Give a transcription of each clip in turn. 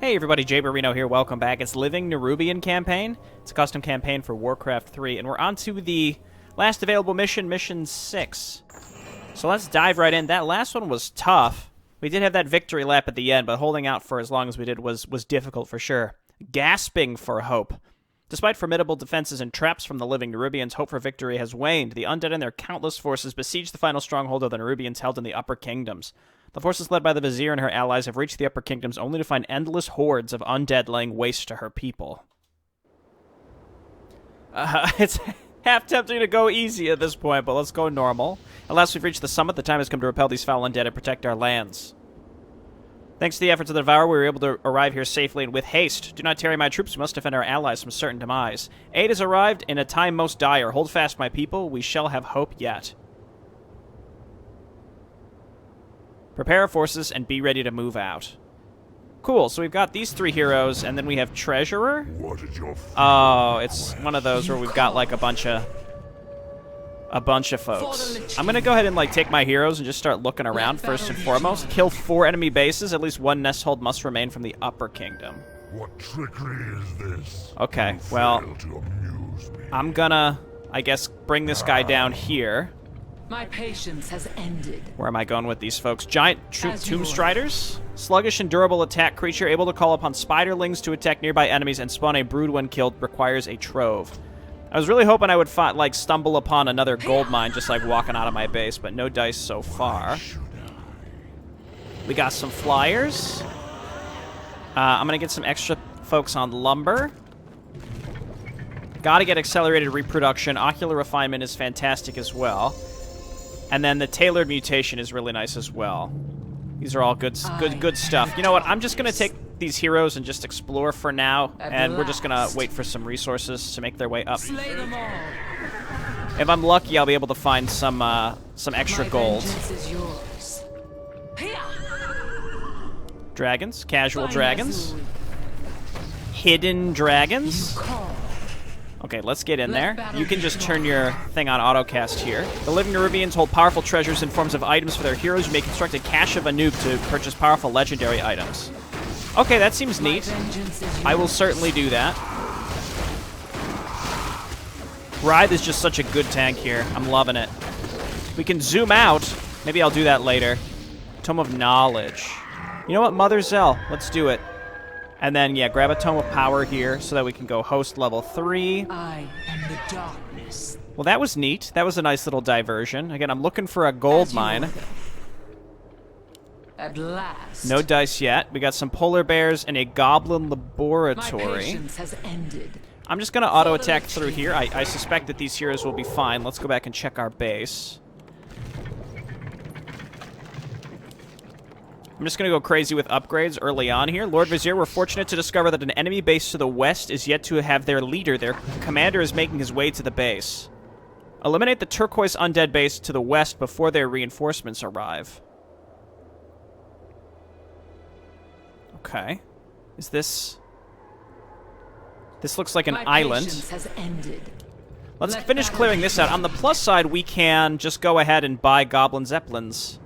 Hey everybody, Jay Barino here, welcome back. It's Living Nerubian campaign. It's a custom campaign for Warcraft 3, and we're on to the last available mission, Mission 6. So let's dive right in. That last one was tough. We did have that victory lap at the end, but holding out for as long as we did was difficult for sure. Gasping for hope. Despite formidable defenses and traps from the Living Nerubians, hope for victory has waned. The undead and their countless forces besieged the final stronghold of the Nerubians held in the Upper Kingdoms. The forces led by the Vizier and her allies have reached the Upper Kingdoms only to find endless hordes of undead laying waste to her people. It's half tempting to go easy at this point, but let's go normal. Unless we've reached the summit, the time has come to repel these foul undead and protect our lands. Thanks to the efforts of the Devourer, we were able to arrive here safely and with haste. Do not tarry, my troops. We must defend our allies from certain demise. Aid has arrived in a time most dire. Hold fast, my people. We shall have hope yet. Prepare our forces and be ready to move out. Cool, so we've got these three heroes, and then we have Treasurer. What is your Oh, it's one of those where we've got like a bunch of folks. I'm gonna go ahead and like take my heroes and just start looking around first and foremost. Kill 4 enemy bases. At least 1 nest hold must remain from the Upper Kingdom. What trickery is this? Okay, You well, fail to amuse me. I'm gonna, I guess, bring this guy down here. My patience has ended. Where am I going with these folks? Giant Tomb Striders? Sluggish and durable attack creature able to call upon spiderlings to attack nearby enemies and spawn a brood when killed, requires a trove. I was really hoping I would like stumble upon another gold mine just like walking out of my base, but no dice so far. We got some flyers. I'm gonna get some extra folks on lumber. Gotta get accelerated reproduction. Ocular refinement is fantastic as well. And then the tailored mutation is really nice as well. These are all good stuff. You know what? I'm just gonna take these heroes and just explore for now, and we're just gonna wait for some resources to make their way up. Slay them all. If I'm lucky, I'll be able to find some extra gold. Is yours. Dragons, casual dragons, hidden dragons. Okay, let's get in there. You can just turn your thing on autocast here. The Living Nerubians hold powerful treasures in forms of items for their heroes. You may construct a cache of a noob to purchase powerful legendary items. Okay, that seems neat. I will certainly do that. Writhe is just such a good tank here. I'm loving it. We can zoom out. Maybe I'll do that later. Tome of Knowledge. You know what, Mother Zell? Let's do it. And then, yeah, grab a Tome of Power here so that we can go host level 3. I am the darkness. Well, that was neat. That was a nice little diversion. Again, I'm looking for a gold mine. At last. No dice yet. We got some polar bears and a goblin My laboratory. patience has ended. I'm just going to auto-attack through here. I suspect that these heroes will be fine. Let's go back and check our base. I'm just going to go crazy with upgrades early on here. Lord Vizier, we're fortunate to discover that an enemy base to the west is yet to have their leader. Their commander is making his way to the base. Eliminate the turquoise undead base to the west before their reinforcements arrive. Okay. Is this... This looks like an island. Patience has ended. Let's finish clearing this out. On the plus side, we can just go ahead and buy Goblin Zeppelins,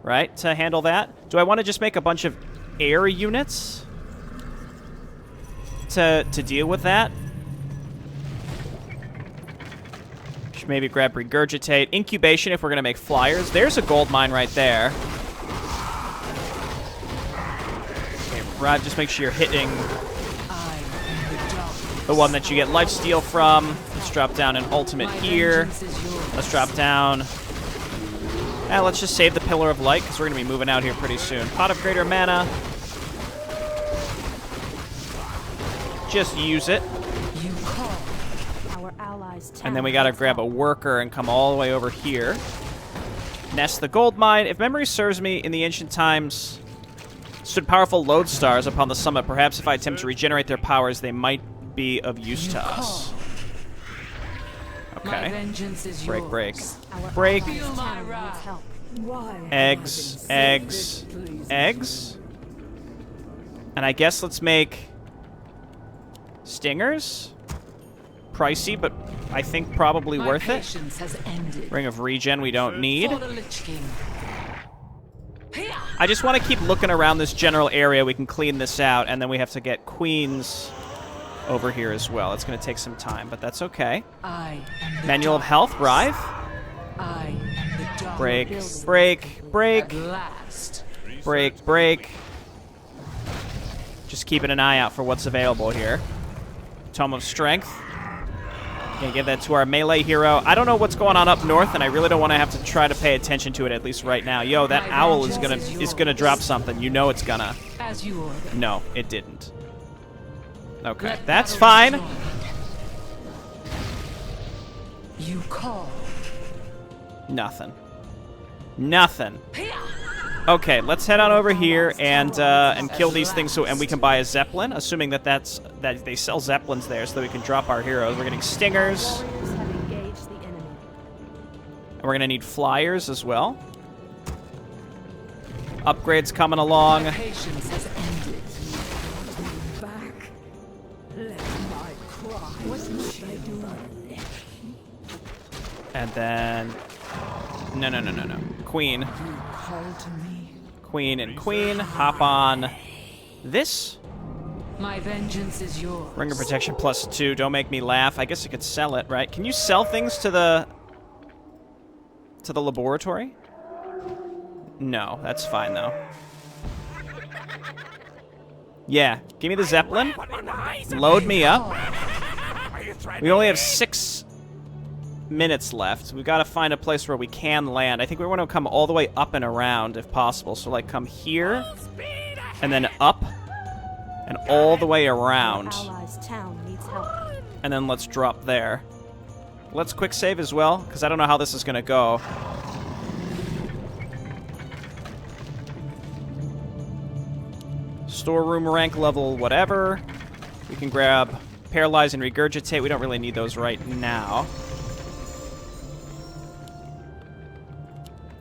right, to handle that. Do I want to just make a bunch of air units to deal with that? Should maybe grab Regurgitate. Incubation if we're going to make flyers. There's a gold mine right there. Okay, Rod, just make sure you're hitting the one that you get lifesteal from. Let's drop down an ultimate here. Let's drop down... let's just save the Pillar of Light, because we're going to be moving out here pretty soon. Pot of Greater Mana. Just use it. And then we got to grab a worker and come all the way over here. Nest the gold mine. If memory serves me, in the ancient times, stood powerful lodestars upon the summit. Perhaps if I attempt to regenerate their powers, they might be of use to us. Okay. Break, break. Break. Eggs, eggs, eggs. And I guess let's make stingers. Pricey, but I think probably worth it. Ring of Regen we don't need. I just want to keep looking around this general area. We can clean this out, and then we have to get queens over here as well. It's going to take some time, but that's okay. Manual of Health, Rive. Break, break, break. Break, break. Just keeping an eye out for what's available here. Tome of Strength. Gonna give that to our melee hero. I don't know what's going on up north, and I really don't want to have to try to pay attention to it, at least right now. Yo, that owl is gonna drop something. You know it's gonna. No, it didn't. Okay, that's fine. You call. Nothing. Nothing. Okay, let's head on over here and kill these things, and we can buy a Zeppelin, assuming that they sell Zeppelins there, so that we can drop our heroes. We're getting stingers, and we're gonna need flyers as well. Upgrades coming along. And then no. Queen. Queen and queen, hop on this. My vengeance is yours. Ring of Protection +2. Don't make me laugh. I guess I could sell it, right? Can you sell things to the laboratory? No, that's fine though. Yeah, give me the Zeppelin. Load me up. We only have 6 minutes left. We've got to find a place where we can land. I think we want to come all the way up and around if possible. So like come here and then up and all the way around. And then let's drop there. Let's quick save as well, because I don't know how this is going to go. Storeroom rank level whatever. We can grab Paralyze and Regurgitate. We don't really need those right now.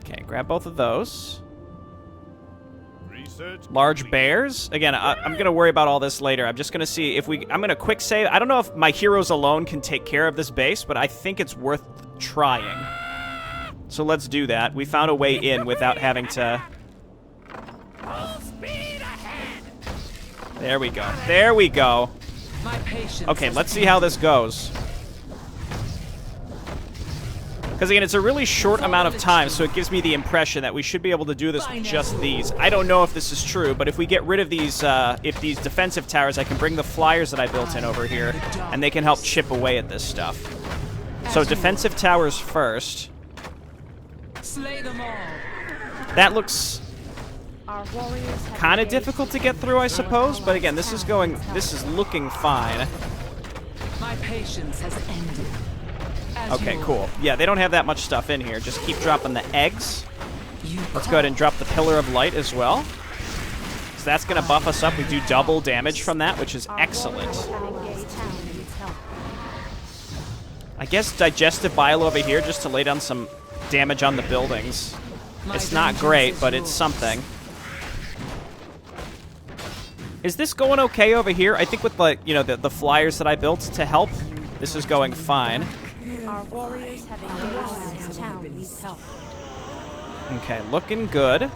Okay, grab both of those. Large bears. Again, I'm going to worry about all this later. I'm just going to see if I'm going to quick save. I don't know if my heroes alone can take care of this base, but I think it's worth trying. So let's do that. We found a way in without having to... There we go. There we go. Okay, let's see how this goes. Because again, it's a really short amount of time, so it gives me the impression that we should be able to do this with just these. I don't know if this is true, but if we get rid of these, if these defensive towers, I can bring the flyers that I built in over here, and they can help chip away at this stuff. So defensive towers first. That looks kind of difficult to get through, I suppose, but again, this is looking fine. My patience has ended. Okay, cool. Yeah, they don't have that much stuff in here. Just keep dropping the eggs. Let's go ahead and drop the Pillar of Light as well. So that's going to buff us up. We do double damage from that, which is excellent. I guess Digestive Bile over here just to lay down some damage on the buildings. It's not great, but it's something. Is this going okay over here? I think with the flyers that I built to help, this is going fine. Our warriors have engaged this town needs help. Okay, looking good.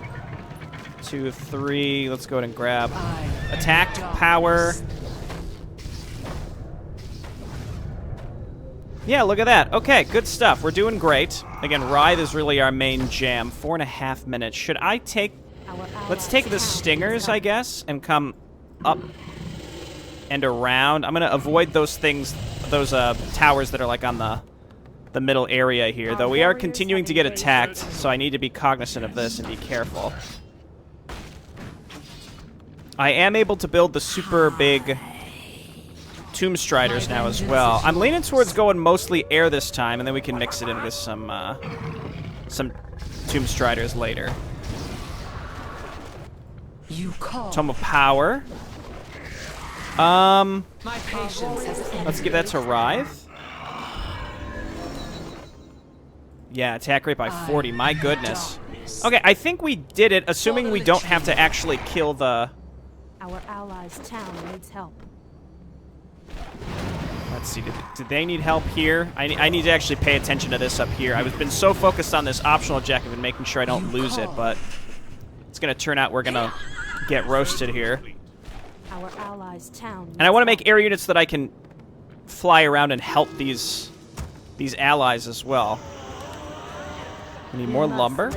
2 of 3. Let's go ahead and grab attack, power. Yeah, look at that. Okay, good stuff. We're doing great. Again, Writhe is really our main jam. 4.5 minutes. Should I take... Let's take the stingers, I guess, and come up and around. I'm going to avoid those things, those towers that are like on the middle area here, though we are continuing to get attacked, so I need to be cognizant of this and be careful. I am able to build the super big Tomb Striders now as well. I'm leaning towards going mostly air this time, and then we can mix it in with some Tomb Striders later. Tome of Power. Let's give that to Writhe. Yeah, attack rate by 40. My goodness. Okay, I think we did it, assuming we don't have to actually kill the... Our allies' town needs help. Let's see, did they need help here? I need to actually pay attention to this up here. I've been so focused on this optional objective and making sure I don't lose it, but it's going to turn out we're going to get roasted here. Our allies' town. And I want to make air units that I can fly around and help these allies as well. We need more lumber.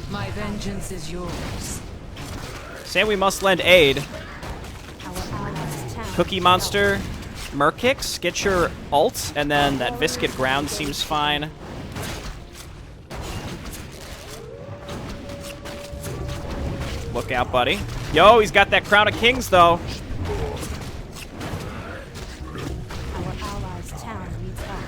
My vengeance is yours. Say we must lend aid. Our allies' town. Cookie Monster, Murkix, get your ult, and then that Viscid Ground seems fine. Look out, buddy. Yo, he's got that Crown of Kings, though. Our allies' town needs help.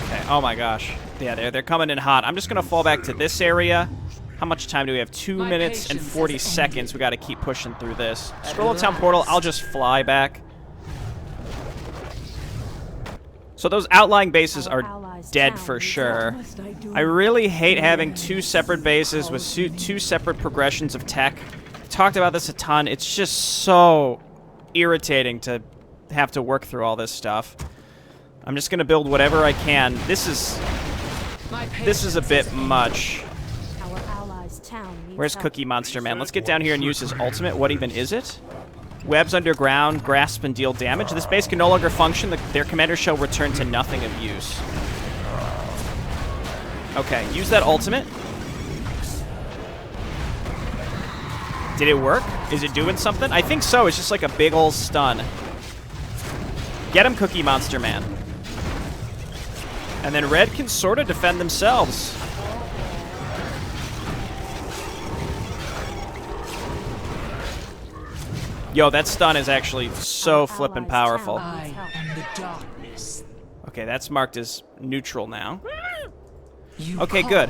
Okay, oh my gosh. Yeah, they're coming in hot. I'm just going to fall back to this area. How much time do we have? 2 minutes and 40 seconds. We got to keep pushing through this. Scroll of Town Portal, I'll just fly back. So those outlying bases are dead for sure. I really hate having 2 separate bases with 2 separate progressions of tech. I talked about this a ton. It's just so irritating to have to work through all this stuff. I'm just going to build whatever I can. This is a bit much. Our allies' town needs Where's help. Cookie Monster Man? Let's get down here and use his ultimate. What even is it? Webs underground, grasp and deal damage. This base can no longer function. Their commander shall return to nothing of use. Okay, use that ultimate. Did it work? Is it doing something? I think so. It's just like a big ol' stun. Get him, Cookie Monster Man. And then red can sort of defend themselves. Yo, that stun is actually so flippin' powerful. I am the darkness. Okay, that's marked as neutral now. You Okay, call. good.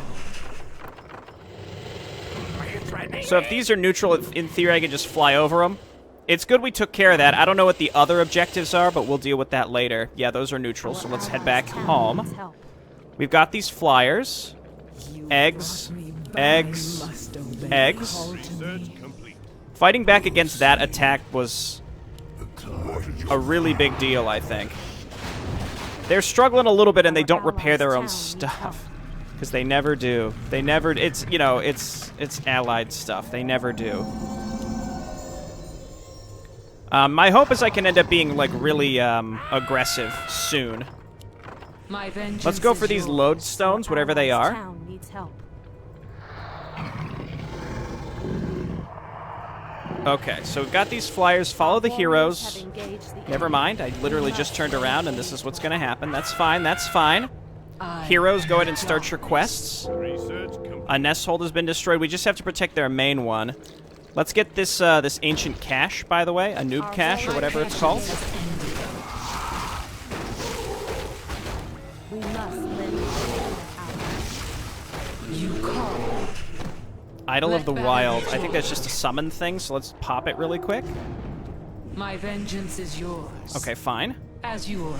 So if these are neutral, in theory I can just fly over them. It's good we took care of that. I don't know what the other objectives are, but we'll deal with that later. Yeah, those are neutral, so let's head back home. We've got these flyers. Eggs. Eggs. Eggs. Fighting back against that attack was a really big deal, I think. They're struggling a little bit and they don't repair their own stuff. Because they never do. They never, it's, you know, it's allied stuff. They never do. My hope is I can end up being, like, really aggressive soon. My vengeance Let's go for is these yours. lodestones, whatever they Our are. town needs help. Okay, so we've got these flyers. Follow the Warriors heroes. have engaged the Never mind, I literally just turned around and this is what's going to happen. That's fine, that's fine. I Heroes, go ahead and start your quests. Research complete. A nest hold has been destroyed. We just have to protect their main one. Let's get this this ancient cache, by the way. A noob cache, or whatever it's called. We must lend You call. Idol of the Wild. I think that's just a summon thing, so let's pop it really quick. My vengeance is yours. Okay, fine. As you order.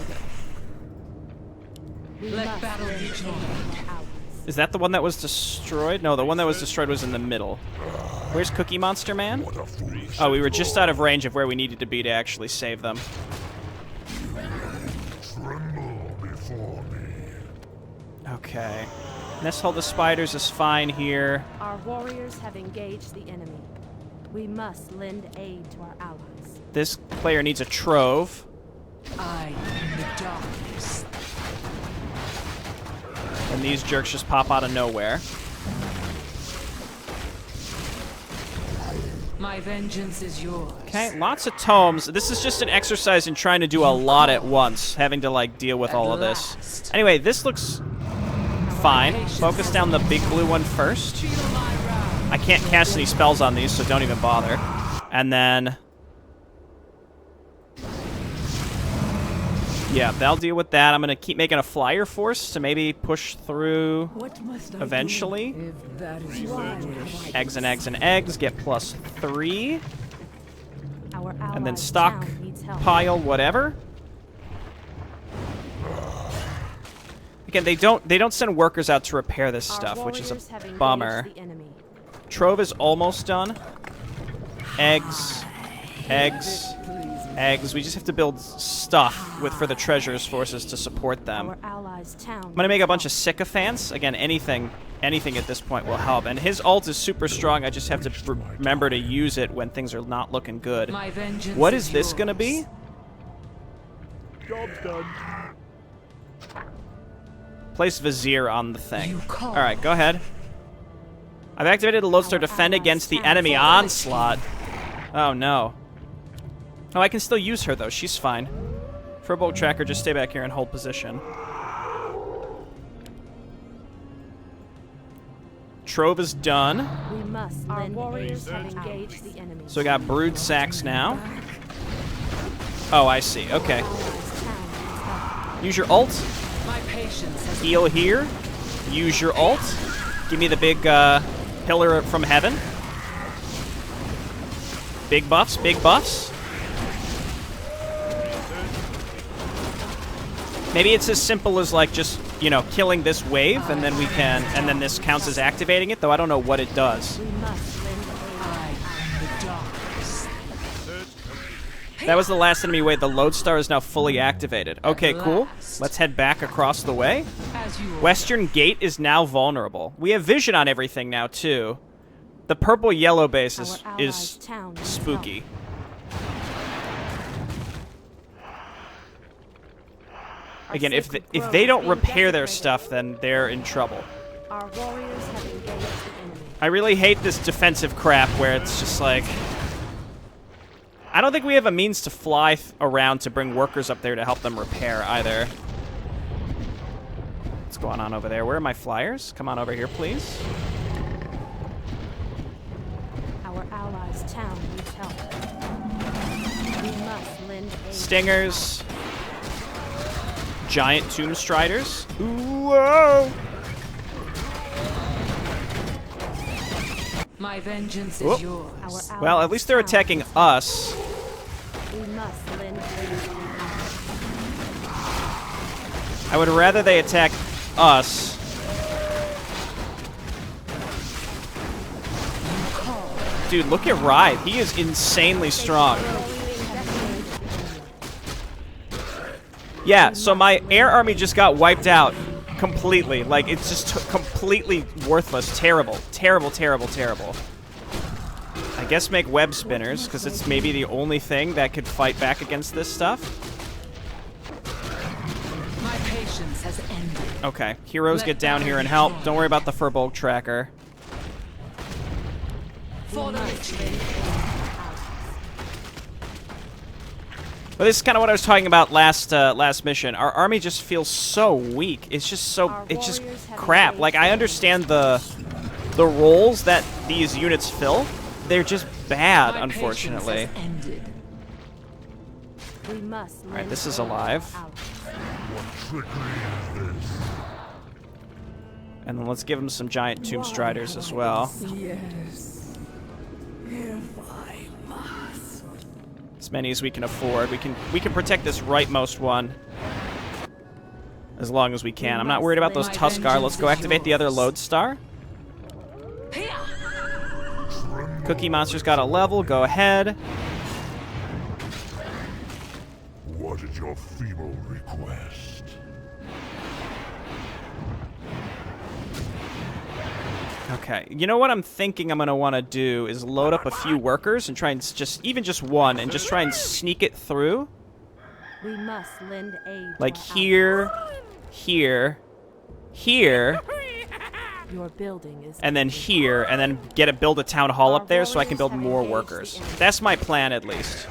Let battle be joined. Is that the one that was destroyed? No, the one that was destroyed was in the middle. Where's Cookie Monster Man? Oh, we were just out of range of where we needed to be to actually save them. Tremble before me. Okay. Nest Hold of Spiders is fine here. Our warriors have engaged the enemy. We must lend aid to our allies. This player needs a Trove. I am the darkness. And these jerks just pop out of nowhere. My vengeance is yours. Okay, lots of tomes. This is just an exercise in trying to do a lot at once, having to, like, deal with all of this. Anyway, this looks fine. Focus down the big blue one first. I can't cast any spells on these, so don't even bother. And then... yeah, they'll deal with that. I'm going to keep making a flyer force to maybe push through eventually. Eggs and eggs and eggs get +3. Our And then allies' stock town needs help. pile whatever. Again, they don't send workers out to repair this Our stuff, which is warriors have a engaged bummer. the enemy. Trove is almost done. Eggs. Eggs. eggs. We just have to build stuff for the treasures forces to support them. Our allies' town. I'm gonna make a bunch of sycophants. Again, anything at this point will help. And his ult is super strong. I just have to remember to use it when things are not looking good. My vengeance What is this yours. gonna be? Job's done. Place Vizier on the thing. You call. Alright, go ahead. I've activated a lodestar to defend against the enemy onslaught. Oh no. Oh, I can still use her though. She's fine. Firbolg Tracker, just stay back here and hold position. Trove is done. We must Our lend warriors aid have to engage the enemy. So we got brood sacks now. Oh, I see. Okay. Allies' town. Use your ult. My patience has Heal here. Use your ult. Give me the big pillar from heaven. Big buffs, big buffs. Maybe it's as simple as like just, you know, killing this wave and then we can, and then this counts as activating it, though I don't know what it does. We must lend aid. I am the darkness. That was the last enemy wave. The lodestar is now fully activated. Okay, cool. last. Let's head back across the way. As you Western Gate is now vulnerable. We have vision on everything now, too. The purple-yellow base is, Our allies' town needs spooky. Our Again, if sacred they grove don't is being repair their desecrated. stuff, then they're in trouble. Our warriors have engaged the enemy. I really hate this defensive crap where it's just like... I don't think we have a means to fly around to bring workers up there to help them repair either. What's going on over there? Where are my flyers? Come on over here, please. Our allies' town needs help. We must lend aid. Stingers. Giant tomb striders. Ooh, whoa! My vengeance Whoop. is yours. Our Well, at allies' least they're town attacking needs us. help. We must lend aid. I would rather they attack us. Dude, look at Ride. He is insanely strong. Yeah, so my air army just got wiped out completely. Like, it's just completely worthless. Terrible. Terrible, terrible, terrible. I guess make web spinners, because it's maybe the only thing that could fight back against this stuff. My patience has ended. Okay, heroes get down here and help. Don't worry about the Firbolg Tracker. For the Lich King. But this is kind of what I was talking about last mission. Our army just feels so weak. It's just so, it's just crap. Like, I understand the roles that these units fill. They're just bad, My unfortunately. patience has ended. We must lend Alright, this is aid alive. to our allies. What trickery is this? And then let's give them some giant tomb striders as well. Yes. If I must. As many as we can afford. We can protect this rightmost one as long as we can. I'm not worried about those My Tuskar. vengeance Let's go is activate the other yours. Lodestar. Cookie Monster's got a level. Go ahead. What is your feeble request? Okay. You know what I'm thinking I'm going to want to do is load up a few workers and try and just one, and just try and sneak it through. We must lend aid. Like to our here, here, here, Your building is and then here, and then build a town hall up there so I can build more workers. That's my plan, at least.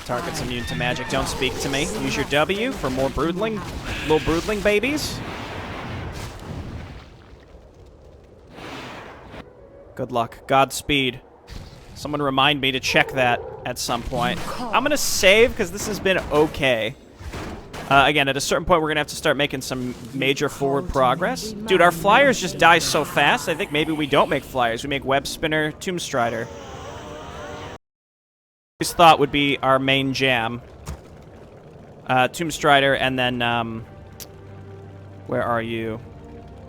Target's immune to magic. Don't speak to me. Use your W for more broodling, little broodling babies. Good luck. Godspeed. Someone remind me to check that at some point. I'm gonna save because this has been okay. Again, at a certain point, we're going to have to start making some major forward progress. Dude, our flyers just die so fast, I think maybe we don't make flyers. We make Web Spinner, Tomb Strider. This thought would be our main jam. Tomb Strider, and then, where are you?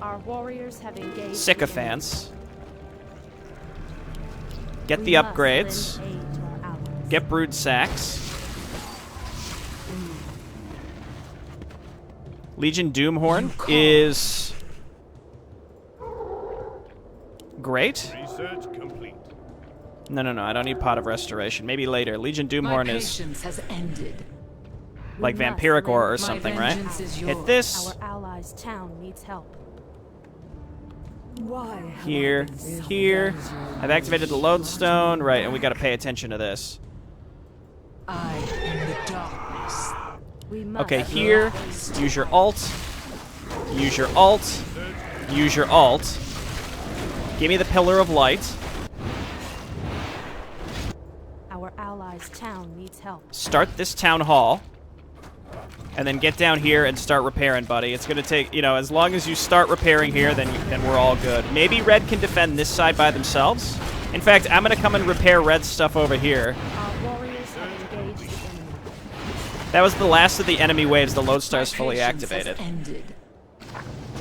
Our warriors have engaged. Sycophants. Get the upgrades. Get brood sacks. Legion Doomhorn is great. Research complete. No, I don't need Pot of Restoration. Maybe later. Legion Doomhorn My is patience has ended. like Vampiric Aura or My something, right? vengeance is Hit yours. this. Our allies' town needs help. Why? Here, here. I've activated the Lodestone. Right, and we gotta pay attention to this. I am the darkness. We must Okay, here. Use your ult. Use your ult. Use your ult. Give me the Pillar of Light. Our allies' town needs help. Start this town hall. And then get down here and start repairing, buddy. It's gonna take, you know, as long as you start repairing here, then we're all good. Maybe Red can defend this side by themselves. In fact, I'm gonna come and repair Red's stuff over here. Our warriors have engaged the enemy. That was the last of the enemy waves. The Lodestar's My fully patience has activated. ended.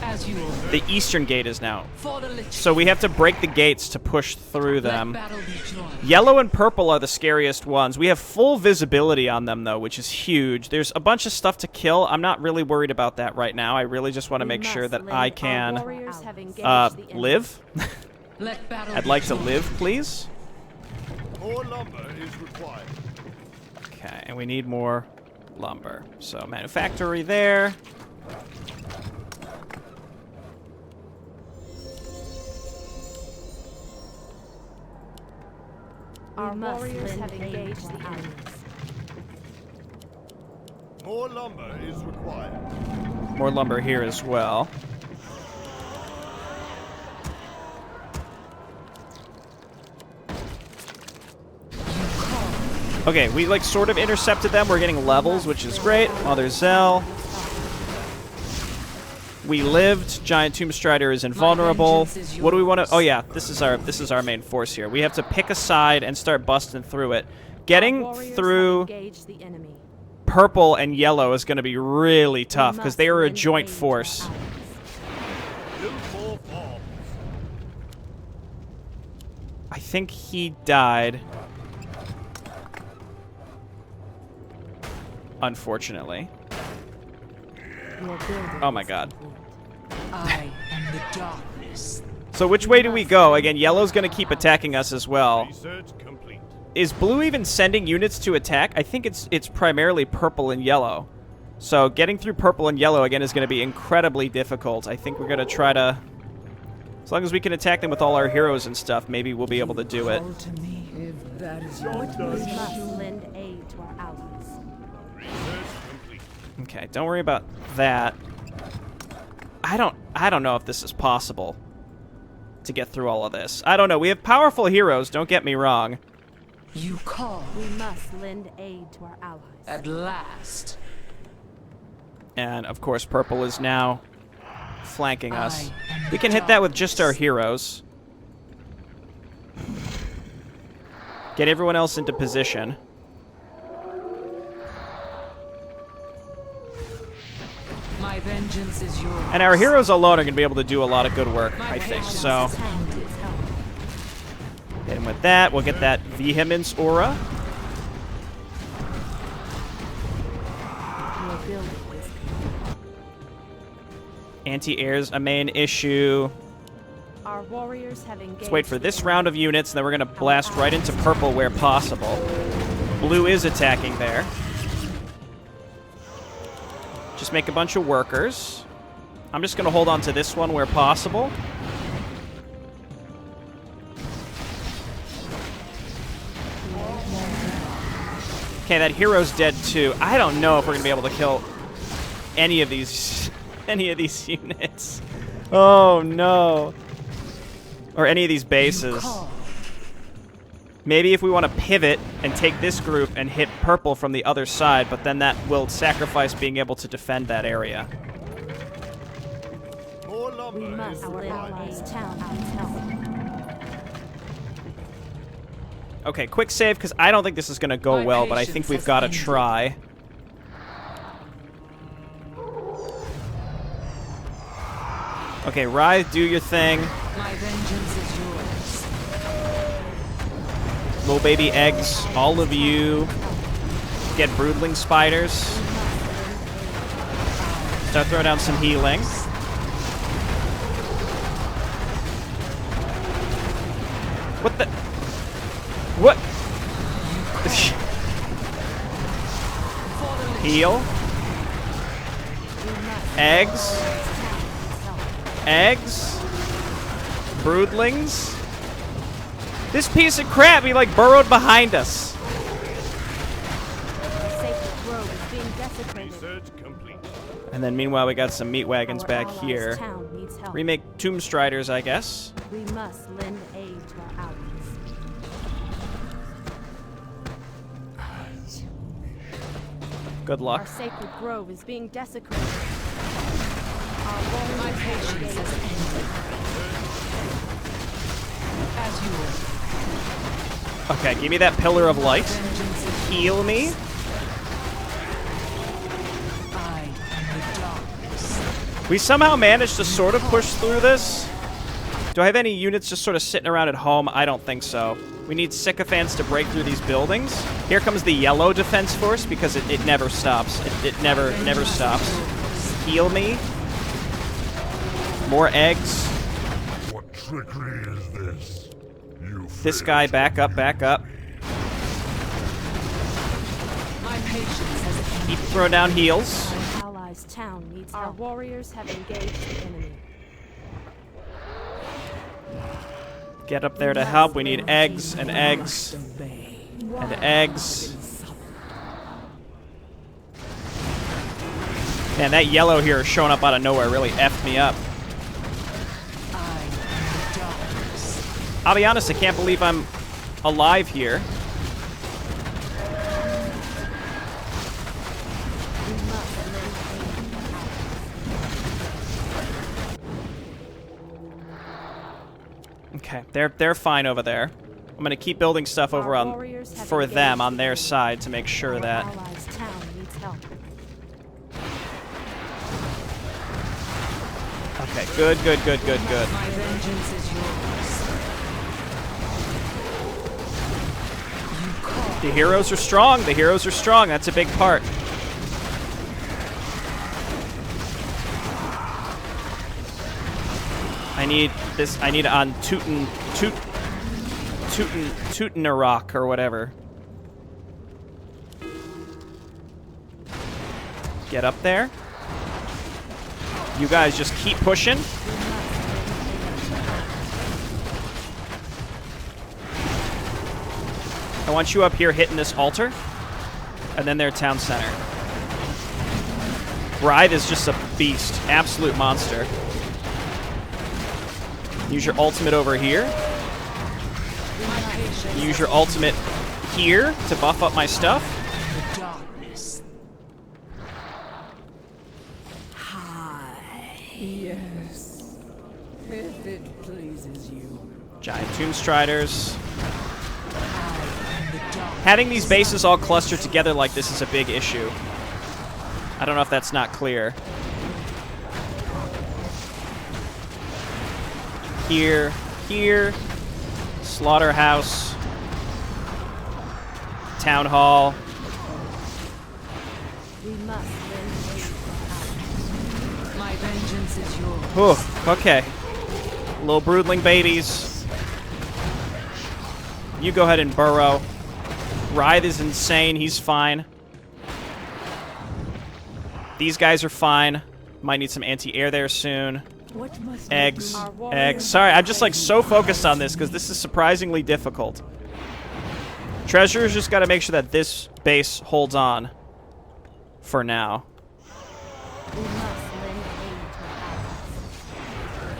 As you order. The eastern gate is now. For the Lich So we have to break the gates to push through them. Let battle be joined. Yellow and purple are the scariest ones. We have full visibility on them, though, which is huge. There's a bunch of stuff to kill. I'm not really worried about that right now. I really just want to We make sure must that lend I our can warriors have engaged the enemy. live. Let battle I'd be like to joined. live, please. More lumber is required. Okay, and we need more lumber. So manufactory there. Our warriors have engaged the enemy. More lumber is required. More lumber here as well. Okay, we like sort of intercepted them. We're getting levels, which is great. Mother Zell. We lived. Giant Tomb Strider is invulnerable. vengeance is What do we want to? yours. Oh yeah, this is our main force here. We have to pick a side and start busting through it. Getting Warriors have through engaged the enemy. purple and yellow is going to be really tough because must they are a lend joint aid to force. our allies. Build more farms. I think he died. Unfortunately. Your building Oh my is god. complete. I am the darkness. So which way do we go? Again, yellow's going to keep attacking us as well. Research complete. Is blue even sending units to attack? I think it's primarily purple and yellow. So getting through purple and yellow again is going to be incredibly difficult. I think we're going to try to... As long as we can attack them with all our heroes and stuff, maybe we'll be able to do it. Call to me if that is your We wish. must lend aid to our allies. Research complete. Okay, don't worry about that. I don't know if this is possible to get through all of this. I don't know. We have powerful heroes, don't get me wrong. You call We must lend aid to our allies. at last. And of course, purple is now flanking us. I am We the can hit that with just our darkness. heroes. Get everyone else into position. My vengeance is yours. And our heroes alone are going to be able to do a lot of good work, My I think. patience So, has ended. hit him with that. We'll get that Vehemence aura. Your building is Anti-air's a main issue. Our warriors have engaged. Let's wait for the this enemy. round of units, and then we're going to blast right into purple where possible. Blue is attacking there. Just make a bunch of workers. I'm just going to hold on to this one where possible. Okay, that hero's dead too. I don't know if we're going to be able to kill any of these units. Oh no. Or any of these You bases. call. Maybe if we want to pivot and take this group and hit purple from the other side, but then that will sacrifice being able to defend that area. More We lumber is must lend required. allies' town needs help. Okay, quick save, because I don't think this is going to go My well, but I think patience we've has got to ended. try. Okay, Rythe, do your thing. My vengeance is yours. Little baby eggs, all of you. Get broodling spiders. Start throwing down some healing. What the? What? Heal. Eggs. Eggs. Broodlings. This piece of crap, he like burrowed behind us. Sacred grove is being desecrated. Research complete. And then meanwhile, we got some meat wagons Our back allies' here. town needs help. Remake Tomb Striders, I guess. We must lend aid to our allies. Good luck. Our sacred grove is being desecrated. Our warriors have engaged the enemy. As you will. Okay, give me that pillar of light. Vengeance is Heal me. I am the darkness. We somehow managed to sort of push through this. Do I have any units just sort of sitting around at home? I don't think so. We need sycophants to break through these buildings. Here comes the yellow defense force because it never stops. It never stops. Heal me. More eggs. What trickery is this? You This guy, back up, back up. My patience has Keep throwing down heals. Our allies' town needs help. Our warriors have engaged the enemy. Get up there to help. We need eggs and eggs and eggs. Man, that yellow here showing up out of nowhere really effed me up. I am the darkness. I'll be honest, I can't believe I'm alive here. We must lend aid to our allies. Okay, they're fine over there. I'm gonna keep building stuff over Our on warriors have for them engaged on the their enemy. side to make sure Our that. allies' town needs help. Okay, good. My vengeance is yours. You call. The heroes are strong. The heroes are strong. That's a big part. I need this. I need on Teutonarok or whatever. Get up there. You guys just keep pushing. I want you up here hitting this altar. And then their town center. Writhe is just a beast. Absolute monster. Use your ultimate over here. My patience. Use your ultimate here to buff up my stuff. The darkness. Yes, if it pleases you. Giant Tomb Striders. I am the darkness. Having these bases all clustered together like this is a big issue. I don't know if that's not clear. Here, here, slaughterhouse, town hall. We must lend aid to our allies. My vengeance is yours. Whew, okay. Little broodling babies. You go ahead and burrow. Writhe is insane. He's fine. These guys are fine. Might need some anti-air there soon. What must Eggs. Our warriors Eggs. Sorry, I'm just like so focused on this because this is surprisingly difficult. Treasure's just got to make sure that this base holds on for now. We must lend aid to our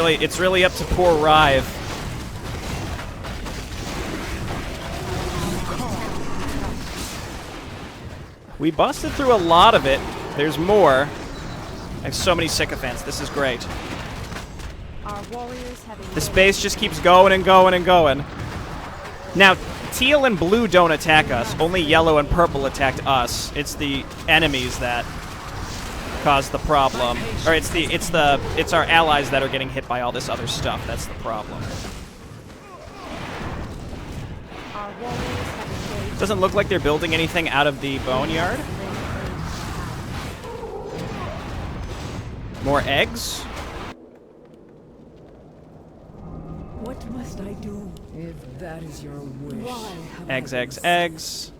allies. It's really up to poor Rive. We busted through a lot of it. There's more. I have so many sycophants. This is great. Our warriors have engaged. This base just keeps going and going and going. Now, teal and blue don't attack us. Only yellow and purple attacked us. It's the enemies that caused the problem. Or it's our allies that are getting hit by all this other stuff. That's the problem. Our warriors have engaged. Doesn't look like they're building anything out of the boneyard. More eggs. What must I do? If that is your wish. Why have Eggs, I eggs, been eggs.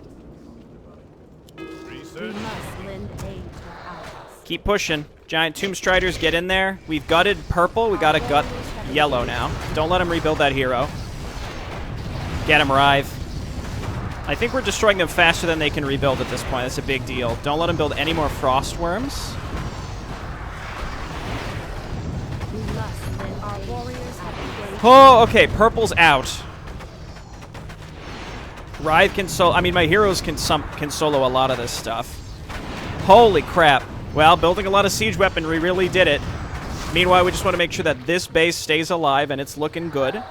We Research. must lend aid to our allies. Keep pushing. Giant Tomb Striders, get in there. We've gutted purple. We gotta gut yellow now. Don't let him rebuild that hero. Get him, Writhe. I think we're destroying them faster than they can rebuild at this point. That's a big deal. Don't let him build any more Frost Worms. We must lend our warriors have engaged. Oh, okay. Purple's out. Writhe can solo. I mean, my heroes can solo a lot of this stuff. Holy crap. Well, building a lot of siege weaponry really did it. Meanwhile, we just want to make sure that this base stays alive, and it's looking good.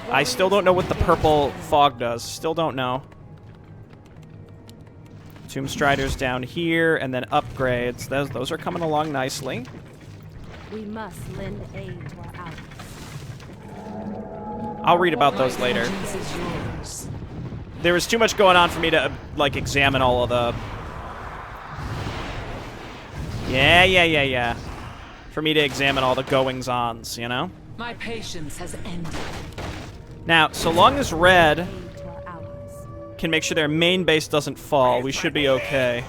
I still don't know what the purple fog does. Still don't know. Tomb Striders down here, and then upgrades. Those are coming along nicely. We must lend aid to our allies. I'll read about those later. Vengeance is yours. There was too much going on for me to, like, examine all of the... Yeah. For me to examine all the goings-ons, you know? My patience has ended. Now, so long as red Aid to our allies. can make sure their main base doesn't fall, we should be okay.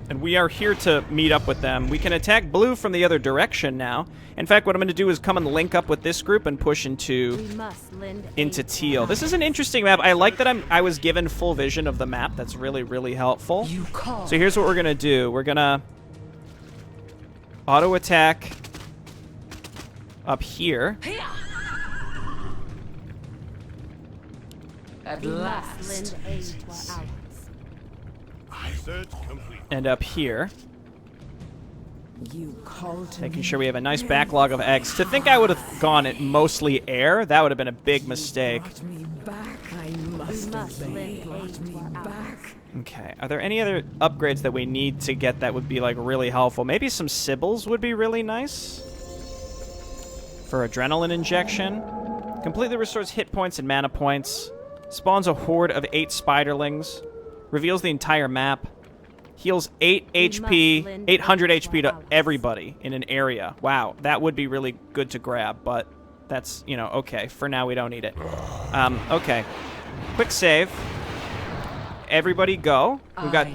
And we are here to meet up with them. We can attack blue from the other direction now. In fact, what I'm going to do is come and link up with this group and push We into must lend aid into to teal. our This is an interesting map. I like that I was given full vision of the map. That's really, really helpful. You call. So here's what we're going to do. We're going to auto attack up here. At We must last. lend aid to our allies. Research complete. And up here. You call to Making me? sure we have a nice backlog of eggs. To think I would have gone at mostly air, that would have been a big mistake. Brought me back. I must must obey. lend aid Brought to me our allies. back. Okay, are there any other upgrades that we need to get that would be, like, really helpful? Maybe some Sybils would be really nice. For adrenaline injection. Completely restores hit points and mana points. Spawns a horde of 8 spiderlings. Reveals the entire map. Heals 8 HP, 800 HP to everybody in an area. Wow, that would be really good to grab, but that's, you know, okay. For now, we don't need it. Okay. Quick save. Everybody go. We've got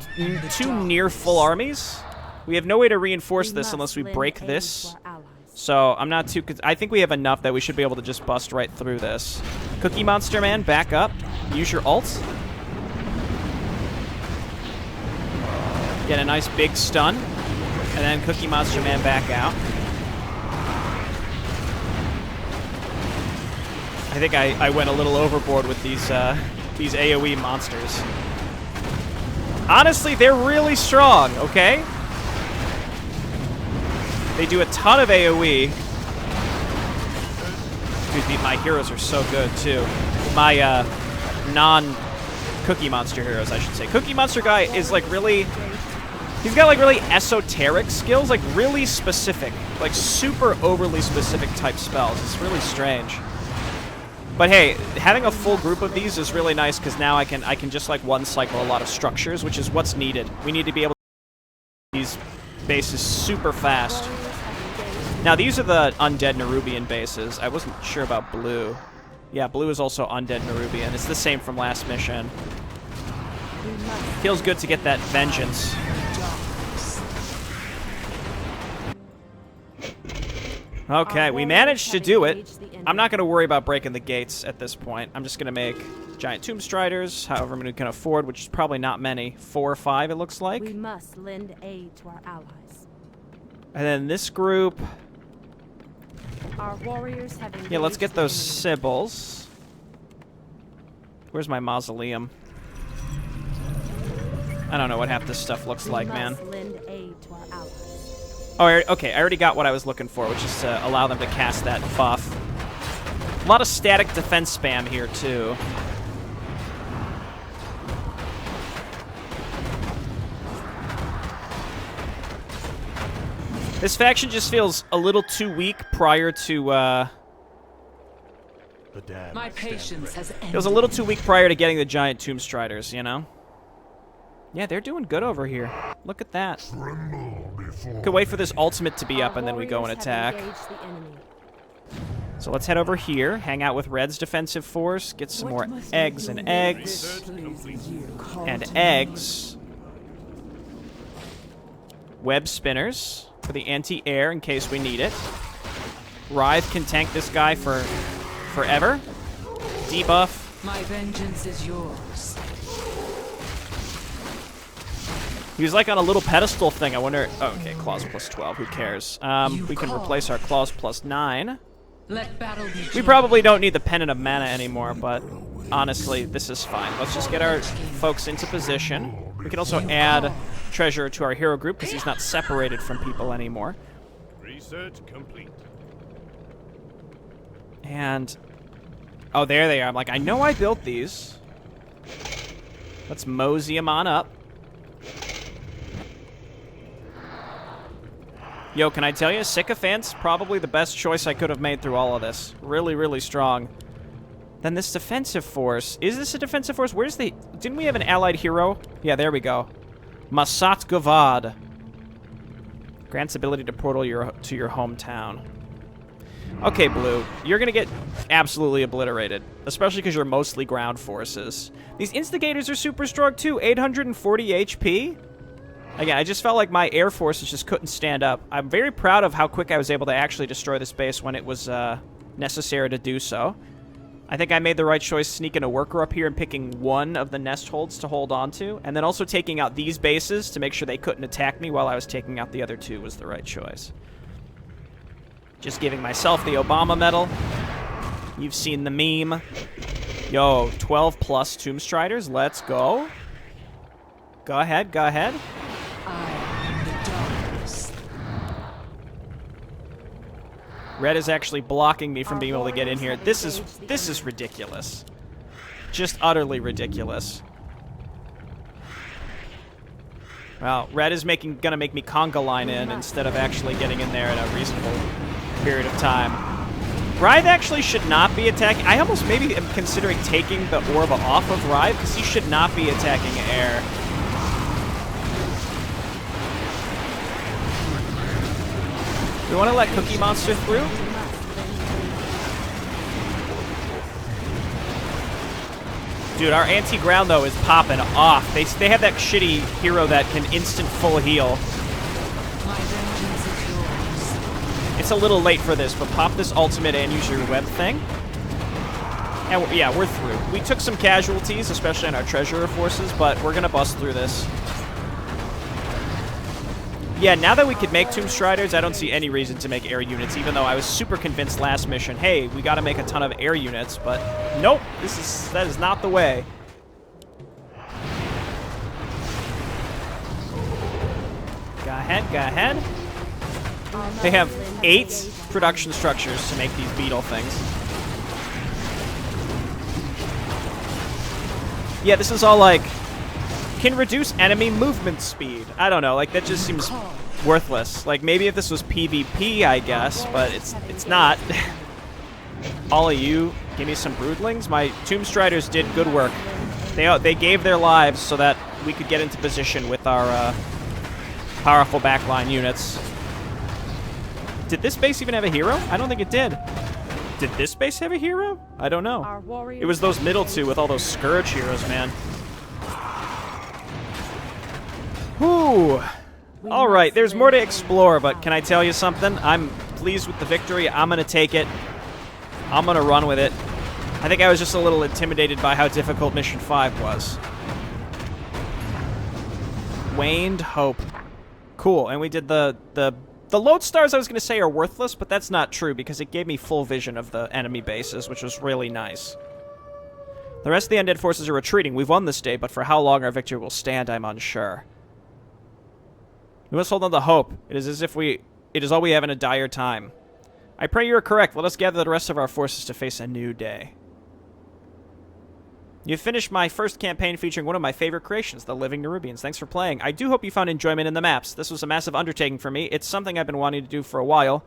two near full armies. We have no way to reinforce We this must unless we lend break aid this. to our allies. So I'm not too... I think we have enough that we should be able to just bust right through this. Cookie Monster Man, back up. Use your ult. Get a nice big stun. And then Cookie Monster Man back out. I think I went a little overboard with these AoE monsters. Honestly, they're really strong, okay? They do a ton of AoE. Dude, my heroes are so good, too. My non-Cookie Monster heroes, I should say. Cookie Monster guy is, like, really... He's got, like, really esoteric skills, like, really specific. Like, super overly specific type spells. It's really strange. But hey, having a full group of these is really nice, because now I can just, like, one-cycle a lot of structures, which is what's needed. We need to be able to these bases super fast. Now, these are the Undead Nerubian bases. I wasn't sure about blue. Yeah, blue is also Undead Nerubian. It's the same from last mission. Feels good to get that vengeance. Okay, we managed to do it. I'm not going to worry about breaking the gates at this point. I'm just going to make giant Tomb Striders, however many we can afford, which is probably not many. 4 or 5, it looks like. We must lend aid to our allies. And then this group... Our warriors have engaged Yeah, let's get those the enemy. Sybils. Where's my mausoleum? I don't know what half this stuff looks like, We man. must lend aid to our allies. Oh, okay, I already got what I was looking for, which is to allow them to cast that buff. A lot of static defense spam here, too. This faction just feels a little too weak prior to, The dam My stands patience ready. has ended. feels a little too weak prior to getting the giant tomb striders, you know? Yeah, they're doing good over here. Look at that. Tremble before Could wait for this ultimate to be Our up and then we go and warriors have attack. engaged the enemy. So let's head over here, hang out with Red's defensive force, get some more What must I eggs do and with eggs this pleasing you? Call and to me. eggs. Web spinners for the anti-air in case we need it. Writhe can tank this guy for forever. Debuff. My vengeance is yours. He was like on a little pedestal thing. I wonder. Oh, okay, claws plus 12. Who cares? We can replace our claws plus 9. Let battle be We joined. probably don't need the Pendant of Mana anymore, but honestly, this is fine. Let's just get our folks into position. We can also add Treasure to our hero group because he's not separated from people anymore. Research complete. And oh, there they are. I'm like, I know I built these. Let's mosey them on up. Yo, can I tell you, Sycophant's probably the best choice I could have made through all of this. Really, really strong. Then this defensive force. Is this a defensive force? Where's the... Didn't we have an allied hero? Yeah, there we go. Masat Gavad. Grants ability to portal to your hometown. Okay, Blue. You're going to get absolutely obliterated. Especially because you're mostly ground forces. These instigators are super strong too. 840 HP. Again, I just felt like my air forces just couldn't stand up. I'm very proud of how quick I was able to actually destroy this base when it was necessary to do so. I think I made the right choice sneaking a worker up here and picking one of the nest holds to hold on to, and then also taking out these bases to make sure they couldn't attack me while I was taking out the other two was the right choice. Just giving myself the Obama medal. You've seen the meme. Yo, 12 plus Tomb Striders, let's go. Go ahead, go ahead. I am the darkness. Red is actually blocking me from being able to get in here. This is ridiculous. Just utterly ridiculous. Well, Red is gonna make me conga line in instead of actually getting in there in a reasonable period of time. Writhe actually should not be attacking. I almost maybe am considering taking the orb off of Writhe because he should not be attacking air. We want to let Cookie Monster through? Dude, our anti-ground, though, is popping off. They have that shitty hero that can instant full heal. My vengeance is yours. It's a little late for this, but pop this ultimate and use your web thing. And yeah, we're through. We took some casualties, especially on our treasurer forces, but we're going to bust through this. Yeah, now that we could make Tomb Striders, I don't see any reason to make air units, even though I was super convinced last mission, hey, we got to make a ton of air units, but nope, that is not the way. Go ahead, go ahead. They have 8 production structures to make these beetle things. Yeah, this is all like... Can reduce enemy movement speed. I don't know, like that just seems worthless. Like maybe if this was PvP, I guess, but it's not. All of you, give me some broodlings. My Tomb Striders did good work. They gave their lives so that we could get into position with our powerful backline units. Did this base even have a hero? I don't think it did. Did this base have a hero? I don't know. Our warriors It was those middle two with all those Scourge heroes, man. Whew. All right, there's more to explore, but can I tell you something? I'm pleased with the victory. I'm going to take it. I'm going to run with it. I think I was just a little intimidated by how difficult Mission 5 was. Waned Hope. Cool, and we did the lodestars I was going to say are worthless, but that's not true because it gave me full vision of the enemy bases, which was really nice. The rest of the undead forces are retreating. We've won this day, but for how long our victory will stand, I'm unsure. We must hold on to hope. It is all we have in a dire time. I pray you are correct. Let us gather the rest of our forces to face a new day. You finished my first campaign featuring one of my favorite creations, the Living Nerubians. Thanks for playing. I do hope you found enjoyment in the maps. This was a massive undertaking for me. It's something I've been wanting to do for a while.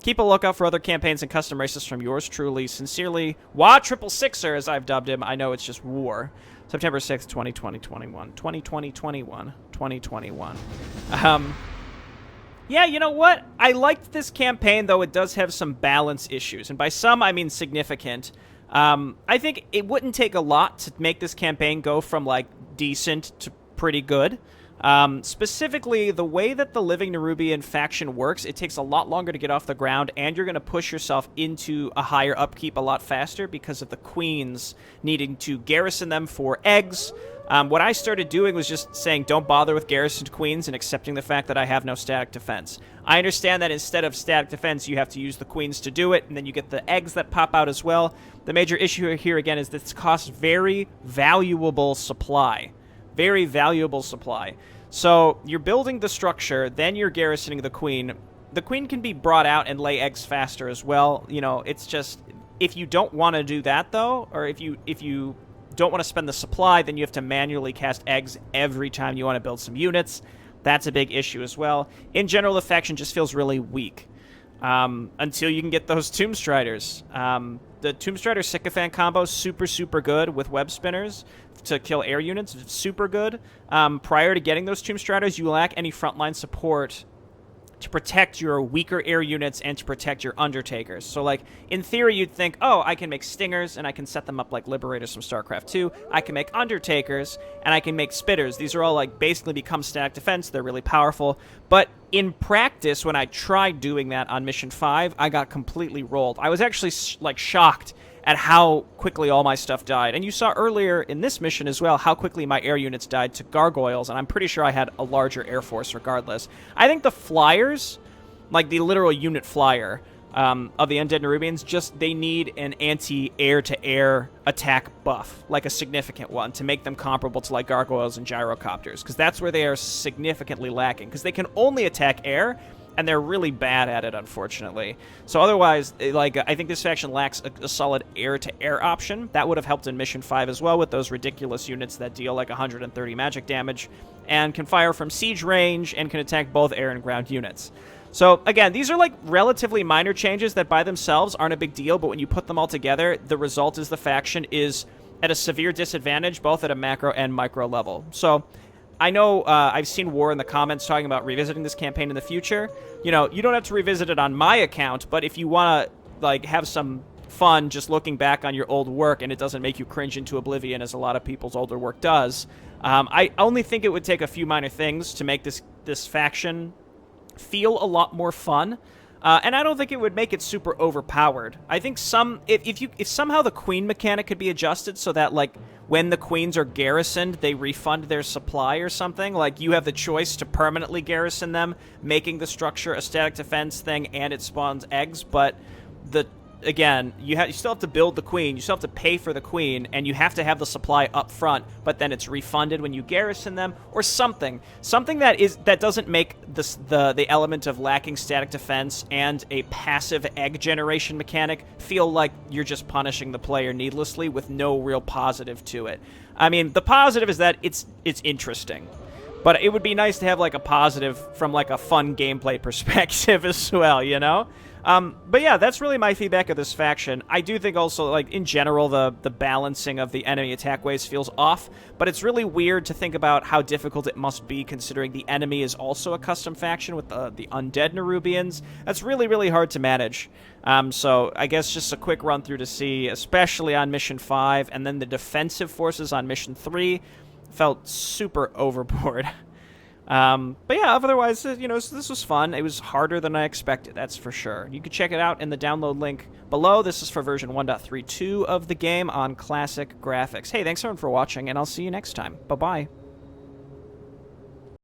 Keep a lookout for other campaigns and custom races from yours truly. Sincerely, Wa666er, as I've dubbed him. I know it's just War. September 6th, 2021. 2021. Yeah, you know what? I liked this campaign, though it does have some balance issues. And by some, I mean significant. I think it wouldn't take a lot to make this campaign go from, like, decent to pretty good. Specifically, the way that the Living Nerubian faction works, it takes a lot longer to get off the ground, and you're going to push yourself into a higher upkeep a lot faster because of the queens needing to garrison them for eggs. What I started doing was just saying don't bother with garrisoned queens and accepting the fact that I have no static defense. I understand that instead of static defense, you have to use the queens to do it, and then you get the eggs that pop out as well. The major issue here, again, is this costs very valuable supply. Very valuable supply. So you're building the structure, then you're garrisoning the queen. The queen can be brought out and lay eggs faster as well. You know, it's just, if you don't want to do that, though, or if you don't want to spend the supply, then you have to manually cast eggs every time you want to build some units. That's a big issue as well. In general, the faction just feels really weak until you can get those Tomb Striders. The Tomb Strider Sycophant combo is super, super good with web spinners to kill air units. Super good. Prior to getting those Tomb Striders, you lack any frontline support to protect your weaker air units and to protect your Undertakers. So, like, in theory, you'd think, oh, I can make Stingers, and I can set them up like Liberators from StarCraft 2. I can make Undertakers, and I can make Spitters. These are all, like, basically become static defense. They're really powerful. But in practice, when I tried doing that on Mission 5, I got completely rolled. I was actually, like, shocked at how quickly all my stuff died. And you saw earlier in this mission as well how quickly my air units died to gargoyles, and I'm pretty sure I had a larger air force regardless. I think the flyers, like the literal unit flyer of the Undead Nerubians, just they need an anti-air-to-air attack buff, like a significant one, to make them comparable to like gargoyles and gyrocopters, because that's where they are significantly lacking, because they can only attack air, and they're really bad at it, unfortunately. So otherwise, like, I think this faction lacks a solid air-to-air option. That would have helped in Mission 5 as well with those ridiculous units that deal like 130 magic damage and can fire from siege range and can attack both air and ground units. So, again, these are like relatively minor changes that by themselves aren't a big deal, but when you put them all together, the result is the faction is at a severe disadvantage, both at a macro and micro level. So I know I've seen War in the comments talking about revisiting this campaign in the future. You know, you don't have to revisit it on my account, but if you want to, like, have some fun just looking back on your old work and it doesn't make you cringe into oblivion as a lot of people's older work does, I only think it would take a few minor things to make this faction feel a lot more fun. And I don't think it would make it super overpowered. I think if somehow the queen mechanic could be adjusted so that, like, when the queens are garrisoned, they refund their supply or something. Like, you have the choice to permanently garrison them, making the structure a static defense thing, and it spawns eggs. But again, you still have to build the queen, you still have to pay for the queen, and you have to have the supply up front, but then it's refunded when you garrison them, or something that doesn't make the element of lacking static defense and a passive egg generation mechanic feel like you're just punishing the player needlessly with no real positive to it. I mean, the positive is that it's interesting, but it would be nice to have like a positive from like a fun gameplay perspective as well, you know? But yeah, that's really my feedback of this faction. I do think also, like, in general, the balancing of the enemy attack waves feels off, but it's really weird to think about how difficult it must be considering the enemy is also a custom faction with the Undead Nerubians. That's really, really hard to manage. So I guess just a quick run through to see, especially on Mission 5, and then the defensive forces on Mission 3 felt super overboard. But yeah, otherwise, you know, this was fun. It was harder than I expected, that's for sure. You can check it out in the download link below. This is for version 1.32 of the game on classic graphics. Hey, thanks everyone for watching, and I'll see you next time. Bye-bye.